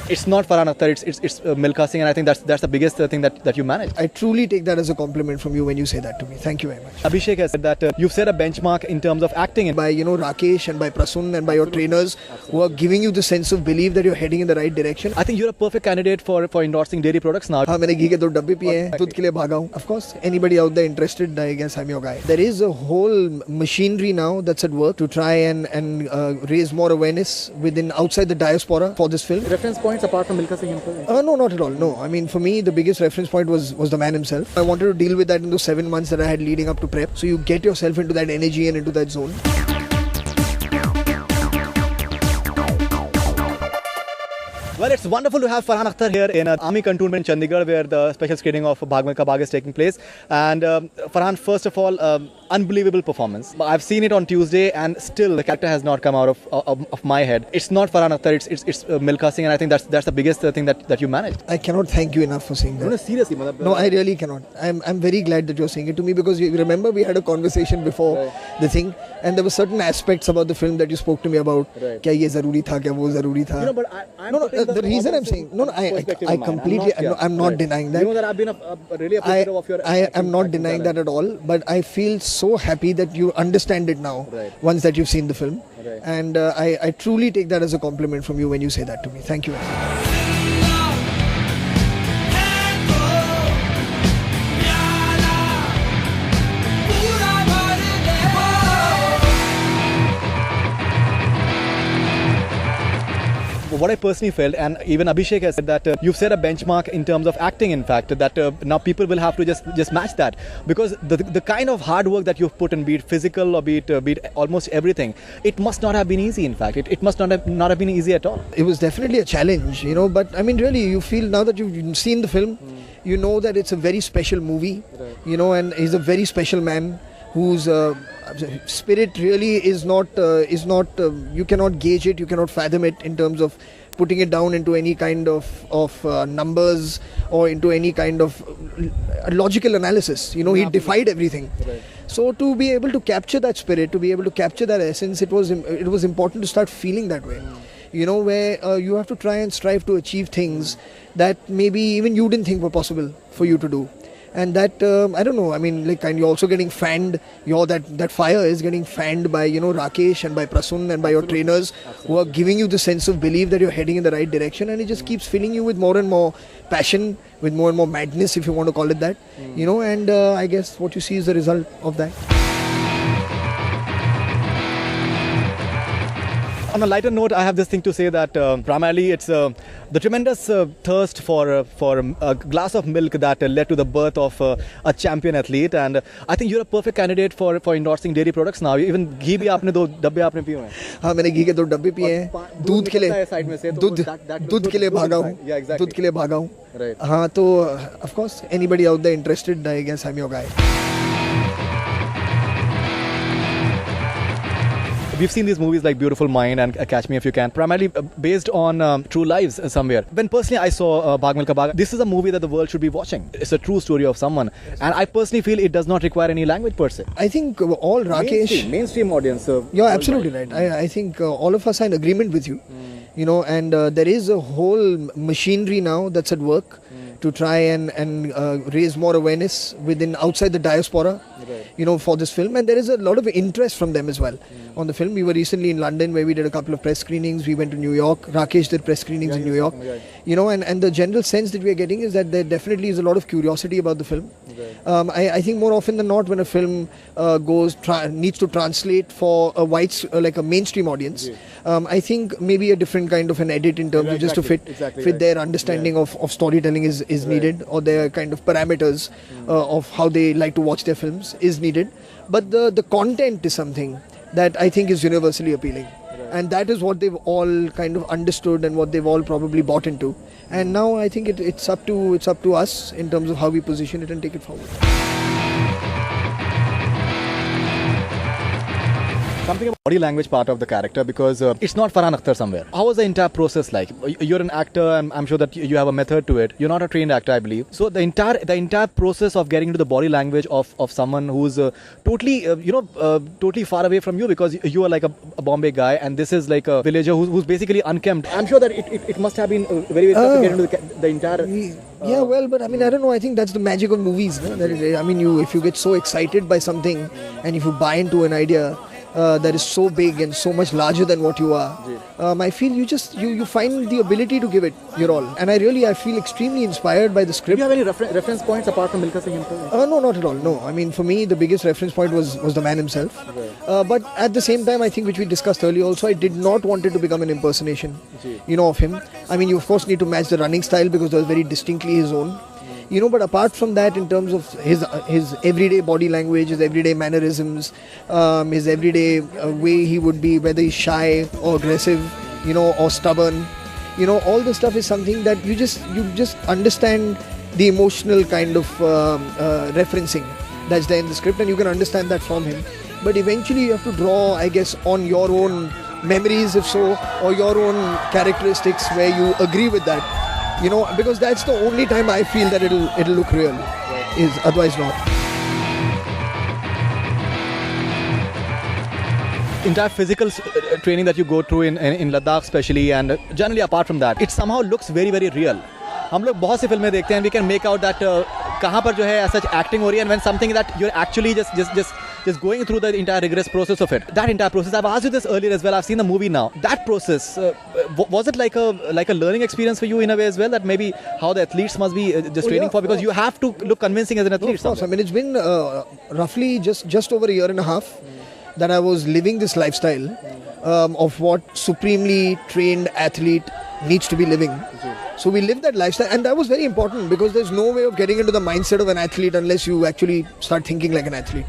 It's not Farhan Akhtar, it's Milkha Singh, and I think that's the biggest thing that you managed. I truly take that as a compliment from you when you say that to me. Thank you very much. Abhishek has said that you've set a benchmark in terms of acting. By Rakesh and by Prasun and by your trainers who are giving you the sense of belief that you're heading in the right direction. I think you're a perfect candidate for endorsing dairy products now. हाँ मैंने घी के 2 डब्बे पिए हैं दूध के लिए भागा हूँ. Of course, anybody out there interested, I guess I'm your guy. There is a whole machinery now that's at work to try and raise more awareness outside the diaspora for this film. Reference points apart from Milkha Singh himself? No, not at all. No, I mean for me the biggest reference point was the man himself. I wanted to deal with that in those 7 months that I had leading up to prep. So you get yourself into that energy and into that zone. Well, it's wonderful to have Farhan Akhtar here in Army Cantonment in Chandigarh, where the special screening of Bhaag Milkha Bhaag is taking place. And Farhan, first of all, unbelievable performance. I've seen it on Tuesday, and still the character has not come out of my head. It's not Farhan Akhtar, it's Milkha Singh, and I think that's the biggest thing that you managed. I cannot thank you enough for saying that. No, seriously, no, I really cannot. I'm very glad that you're saying it to me, because you remember we had a conversation before the thing, and there were certain aspects about the film that you spoke to me about. Kya ye zaruri tha, kya wo zaruri tha. You know, but I'm the reason I'm saying I completely I'm not denying that. You know that I've been really appreciative of your. I am not denying that at all, but I feel so happy that you understand it now. Once that you've seen the film, and I truly take that as a compliment from you when you say that to me. Thank you. What I personally felt, and even Abhishek has said that you've set a benchmark in terms of acting, in fact, that now people will have to just match that, because the kind of hard work that you've put in, be it physical or be it almost everything, it must not have been easy. In fact, it must not have been easy at all. It was definitely a challenge, but I mean really, you feel now that you've seen the film, you know that it's a very special movie, and he's a very special man whose spirit really is not you cannot gauge it, you cannot fathom it in terms of putting it down into any kind of numbers or into any kind of logical analysis. He defied everything. So to be able to capture that spirit, to be able to capture that essence, it was important to start feeling that way. Where you have to try and strive to achieve things that maybe even you didn't think were possible for you to do. And that, I don't know, I mean, and you're also getting fanned, that fire is getting fanned by, Rakesh and by Prasun and by your trainers who are giving you the sense of belief that you're heading in the right direction, and it just keeps filling you with more and more passion, with more and more madness, if you want to call it that, and I guess what you see is the result of that. On a lighter note, I have this thing to say that primarily it's the tremendous thirst for a glass of milk that led to the birth of a champion athlete, and I think you're a perfect candidate for endorsing dairy products now. Even ghee bhi aapne 2 dabbe aapne piye hain. हाँ मैंने घी के 2 डब्बे पिए हैं दूध के लिए भागा हूँ. दूध के लिए भागा हूँ. हाँ तो of course, anybody out there interested, I guess I'm your guy. We've seen these movies like Beautiful Mind and Catch Me If You Can, primarily based on true lives somewhere. When personally I saw Bhaag Milkha Bhaag, this is a movie that the world should be watching. It's a true story of someone, and I personally feel it does not require any language per se. I think all Rakesh... Mainstream audience. You're absolutely right. I think all of us are in agreement with you. And there is a whole machinery now that's at work to try and raise more awareness outside the diaspora, for this film, and there is a lot of interest from them as well on the film. We were recently in London, where we did a couple of press screenings. We went to New York. Rakesh did press screenings in New York. And the general sense that we are getting is that there definitely is a lot of curiosity about the film. I think more often than not, when a film needs to translate for a like a mainstream audience, I think maybe a different kind of an edit in terms of just to fit their understanding of storytelling is needed, or their kind of parameters of how they like to watch their films is needed. But the content is something that I think is universally appealing. And that is what they've all kind of understood and what they've all probably bought into. And now I think it's up to us in terms of how we position it and take it forward. Something about body language part of the character, because it's not Farhan Akhtar somewhere. How was the entire process like? You're an actor, and I'm sure that you have a method to it. You're not a trained actor, I believe. So the entire process of getting into the body language of someone who's totally totally far away from you, because you are like a Bombay guy, and this is like a villager who's basically unkempt. I'm sure that it must have been very tough to get into the entire. Yeah, well, but I mean, I don't know. I think that's the magic of movies. No? I mean, if you get so excited by something, and if you buy into an idea that is so big and so much larger than what you are, I feel you find the ability to give it your all. And I feel extremely inspired by the script. Do you have any reference points apart from Milkha Singh himself? No, not at all. No, I mean, for me, the biggest reference point was the man himself. But at the same time, I think, which we discussed earlier also, I did not want it to become an impersonation, of him. I mean, you of course need to match the running style, because that was very distinctly his own. But apart from that, in terms of his everyday body language, his everyday mannerisms, his everyday way he would be, whether he's shy or aggressive, or stubborn, all this stuff is something that you just understand the emotional kind of referencing that's there in the script, and you can understand that from him. But eventually you have to draw, I guess, on your own memories, if so, or your own characteristics where you agree with that. Because that's the only time I feel that it'll look real, is otherwise not. Entire physical training that you go through in Ladakh especially, and generally apart from that, it somehow looks very very real. हम लोग बहुत सी फिल्में देखते हैं, we can make out that कहाँ पर जो है such acting हो रही है, and when something that you're actually just going through the entire rigorous process of it. That entire process, I've asked you this earlier as well, I've seen the movie now. That process, was it like a learning experience for you in a way as well, that maybe how the athletes must be just training for, because you have to look convincing as an athlete? Of course, I mean, it's been roughly just over a year and a half that I was living this lifestyle of what supremely trained athlete needs to be living. So we live that lifestyle, and that was very important, because there's no way of getting into the mindset of an athlete unless you actually start thinking like an athlete,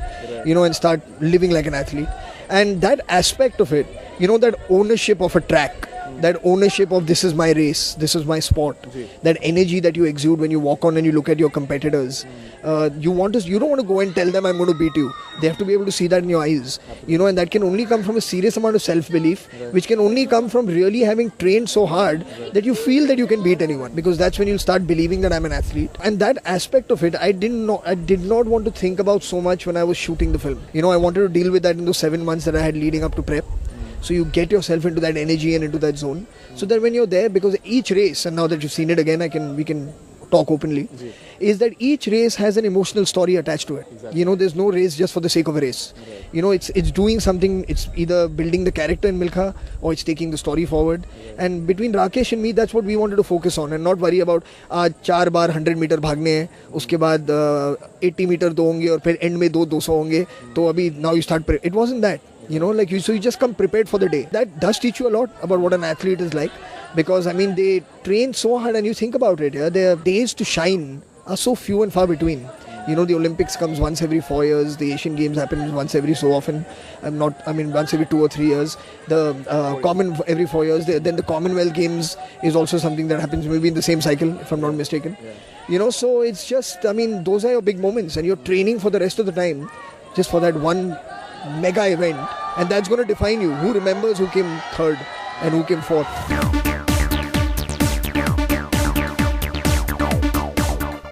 and start living like an athlete. And that aspect of it, that ownership of a track, that ownership of this is my race, this is my sport, that energy that you exude when you walk on and you look at your competitors. You don't want to go and tell them I'm going to beat you. They have to be able to see that in your eyes, and that can only come from a serious amount of self-belief, which can only come from really having trained so hard that you feel that you can beat anyone, because that's when you'll start believing that I'm an athlete. And that aspect of it, I did not want to think about so much when I was shooting the film. I wanted to deal with that in those 7 months that I had leading up to prep. So you get yourself into that energy and into that zone, so that when you're there, because each race, and now that you've seen it again, we can talk openly, is that each race has an emotional story attached to it. Exactly. There's no race just for the sake of a race. Right. It's doing something. It's either building the character in Milkha, or it's taking the story forward. Right. And between Rakesh and me, that's what we wanted to focus on, and not worry about 4 बार 100 metre भागने हैं, उसके बाद 80 metre 2 होंगे, और फिर end में 200 होंगे, तो अभी now you start. It wasn't that. So you just come prepared for the day. That does teach you a lot about what an athlete is like, because I mean, they train so hard, and you think about it, their days to shine are so few and far between. The Olympics comes once every 4 years, the Asian Games happen once every so often, once every 2 or 3 years, the Common every 4 years, then the Commonwealth Games is also something that happens maybe in the same cycle, if I'm not mistaken. So it's just, those are your big moments, and you're training for the rest of the time just for that one mega event, and that's going to define you. Who remembers who came third and who came fourth?